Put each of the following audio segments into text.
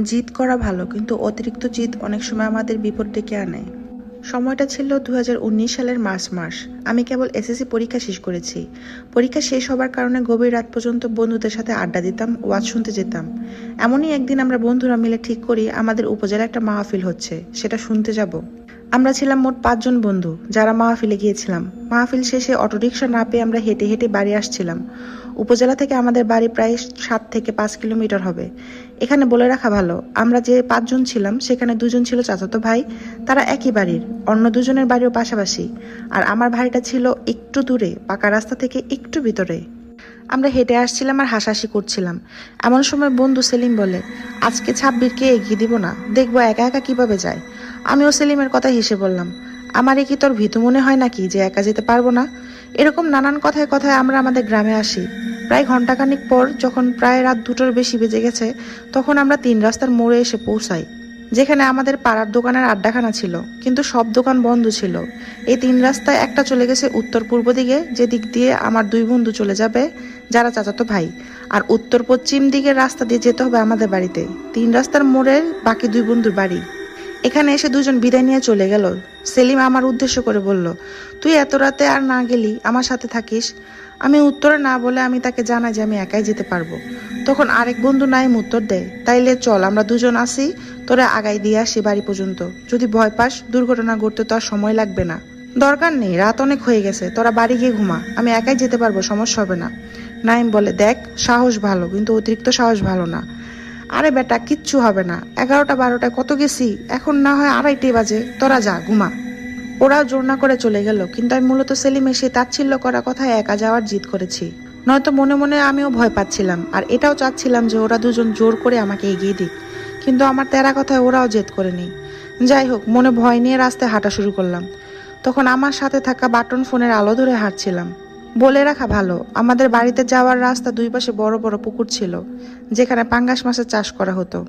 জিদ করা ভালো, কিন্তু অতিরিক্ত জিদ অনেক সময় আমাদের বিপদ ডেকে আনে। সময়টা ছিল 2019 সালের মার্চ মাস। আমি কেবল এসএসসি পরীক্ষা শেষ করেছি। পরীক্ষা শেষ হবার কারণে গভীর রাত পর্যন্ত বন্ধুদের সাথে আড্ডা দিতাম, ওয়াজ শুনতে যেতাম। এমনই একদিন আমরা বন্ধুরা মিলে ঠিক করি আমাদের উপজেলায় একটা মাহফিল হচ্ছে, সেটা শুনতে যাব। আমরা ছিলাম মোট 5 জন বন্ধু যারা মাহফিলে গিয়েছিলাম। মাহফিল শেষে অটোরিকশা না পেয়ে আমরা হেঁটে হেঁটে বাড়ি আসছিলাম। উপজেলা থেকে আমাদের বাড়ি প্রায় 7 থেকে 5 কিলোমিটার হবে। এখানে বলে রাখা ভালো, আমরা যে 5 জন ছিলাম সেখানে 2 জন ছিল চাচাতো ভাই, তারা একই বাড়ির, অন্য 2 জনের বাড়িও পাশাপাশি। আর আমার ভাইটা ছিল একটু দূরে, পাকা রাস্তা থেকে একটু ভিতরে। আমরা হেঁটে আসছিলাম আর হাসাহাসি করছিলাম। এমন সময় বন্ধু সেলিম বলে, আজকে 26কে এগিয়ে দিব না, দেখবো একা একা কিভাবে যায়। আমিও সেলিমের কথা হেসে বললাম, আমারে কি তোর ভীতু মনে হয় নাকি যে একা যেতে পারবো না? এরকম নানান কথায় কথায় আমরা আমাদের গ্রামে আসি। প্রায় ঘন্টাখানিক পর যখন প্রায় রাত 2টোর বেশি বেজে গেছে, তখন আমরা 3 রাস্তার মোড়ে এসে পৌঁছাই, যেখানে আমাদের পাড়ার দোকানের আড্ডাখানা ছিল, কিন্তু সব দোকান বন্ধ ছিল। এই 3 রাস্তায় একটা চলে গেছে উত্তর পূর্ব দিকে, যে দিক দিয়ে আমার 2 বন্ধু চলে যাবে যারা চাচাতো ভাই, আর উত্তর পশ্চিম দিকের রাস্তা দিয়ে যেতে হবে আমাদের বাড়িতে। 3 রাস্তার মোড়ের বাকি 2 বন্ধুর বাড়ি। এখানে এসে 2 জন বিদায় নিয়ে চলে গেল। সেলিম আমার উদ্দেশ্য করে বলল, তুই এত রাতে আর না গেলি, আমার সাথে থাকিস। আমি উত্তরে না বলে আমি তাকে জানাই যে আমি একাই যেতে পারবো। তখন আরেক বন্ধু নাইম উত্তর দেয়, তাইলে চল আমরা 2 জন আসি, তোরা আগাই দিয়ে আসি বাড়ি পর্যন্ত। যদি ভয় পাস, দুর্ঘটনা ঘটতে তো আর সময় লাগবে না। দরকার নেই, রাত অনেক হয়ে গেছে, তোরা বাড়ি গিয়ে ঘুমা, আমি একাই যেতে পারবো, সমস্যা হবে না। নাইম বলে, দেখ সাহস ভালো, কিন্তু অতিরিক্ত সাহস ভালো না। আরে বেটা, কিচ্ছু হবে না, 11টা 12টায় কত গেছি, এখন না হয় 2:30 বাজে, তোরা যা ঘুমা। ওরাও জোর না করে চলে গেল, কিন্তু আমি মূলত সেলিমের সেই তাচ্ছিল্য করা কথায় একা যাওয়ার জিদ করেছি। নয়তো মনে মনে আমিও ভয় পাচ্ছিলাম, আর এটাও চাচ্ছিলাম যে ওরা 2 জন জোর করে আমাকে এগিয়ে দিক, কিন্তু আমার তেরা কথায় ওরাও জেদ করেনি। যাই হোক, মনে ভয় নিয়ে রাস্তায় হাঁটা শুরু করলাম। তখন আমার সাথে থাকা বাটন ফোনের আলো ধরে হাঁটছিলাম। বলে রাখা ভালো, আমাদের বাড়িতে যাওয়ার রাস্তা 2 পাশে বড় বড় পুকুর ছিল, যেখানে পাঙ্গাস মাছের চাষ করা হতো।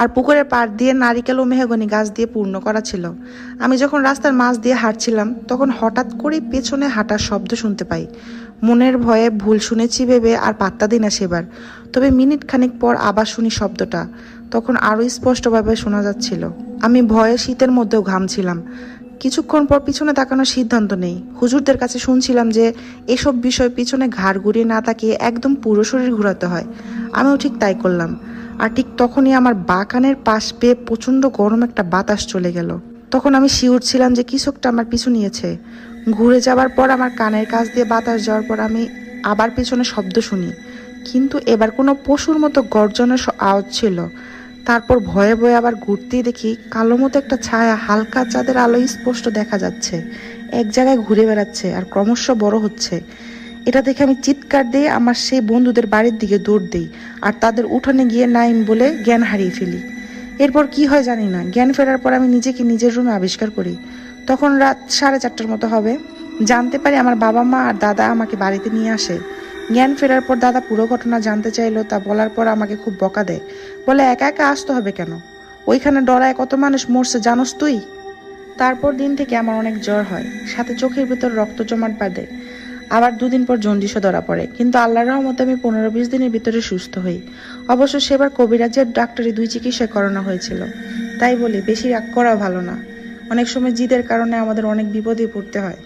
আর পুকুরের পাড় দিয়ে নারিকেল ও মেহগনি গাছ দিয়ে পূর্ণ করা ছিল। আমি যখন রাস্তার মাঝ দিয়ে হাঁটছিলাম, তখন হঠাৎ করেই পেছনে হাঁটার শব্দ শুনতে পাই। মনের ভয়ে ভুল শুনেছি ভেবে আর পাত্তা দিই না সেবার। তবে মিনিট খানিক পর আবার শুনি শব্দটা, তখন আরো স্পষ্টভাবে শোনা যাচ্ছিল। আমি ভয়ে শীতের মধ্যেও ঘামছিলাম। কিছুক্ষণ পর পিছনে তাকানোর সিদ্ধান্ত নেই। হুজুরদের কাছে শুনছিলাম যে এসব বিষয় পিছনে ঘাড় ঘুরিয়ে না তাকিয়ে একদম পুরো শরীর ঘুরাতে হয়। আমিও ঠিক তাই করলাম। আর ঠিক তখনই আমার বাঁ কানের পাশ পেয়ে প্রচণ্ড গরম একটা বাতাস চলে গেল। তখন আমি শিওর ছিলাম যে কিছু একটা আমার পিছু নিয়েছে। ঘুরে যাওয়ার পর আমার কানের কাছ দিয়ে বাতাস যাওয়ার পর আমি আবার পিছনে শব্দ শুনি, কিন্তু এবার কোনো পশুর মতো গর্জনের আওয়াজ ছিল। তারপর ভয়ে ভয়ে আবার ঘুরতেই দেখি কালো মতো একটা ছায়া হালকা চাঁদের আলো স্পষ্ট দেখা যাচ্ছে, এক জায়গায় ঘুরে বেড়াচ্ছে আর ক্রমশ বড় হচ্ছে। এটা দেখে আমি চিৎকার দিয়ে আমার সেই বন্ধুদের বাড়ির দিকে দৌড় দিই, আর তাদের উঠানে গিয়ে নাইম বলে জ্ঞান হারিয়ে ফেলি। এরপর কি হয় জানি না, জ্ঞান ফেরার পর আমি নিজেকে নিজের রুমে আবিষ্কার করি। তখন রাত 4:30টার মতো হবে। জানতে পারি আমার বাবা মা আর দাদা আমাকে বাড়িতে নিয়ে আসে। জ্ঞান ফেরার পর দাদা পুরো ঘটনা জানতে চাইলো, তা বলার পর আমাকে খুব বকা দেয়, বলে একা একা আসতে হবে কেন, ওইখানে ডরায় কত মানুষ মরছে জানোস তুই? তারপর দিন থেকে আমার অনেক জ্বর হয়, সাথে চোখের ভিতর রক্ত জমাট বাঁধে। আবার 2 দিন পর জন্ডিসও ধরা পড়ে, কিন্তু আল্লাহর রহমতে আমি 15-20 দিনের ভিতরে সুস্থ হই। অবশ্য সেবার কবিরাজের ডাক্তারি 2 চিকিৎসা করানো হয়েছিল। তাই বলি, বেশি রাগ করা ভালো না। অনেক সময় জিদের কারণে আমাদের অনেক বিপদে পড়তে হয়।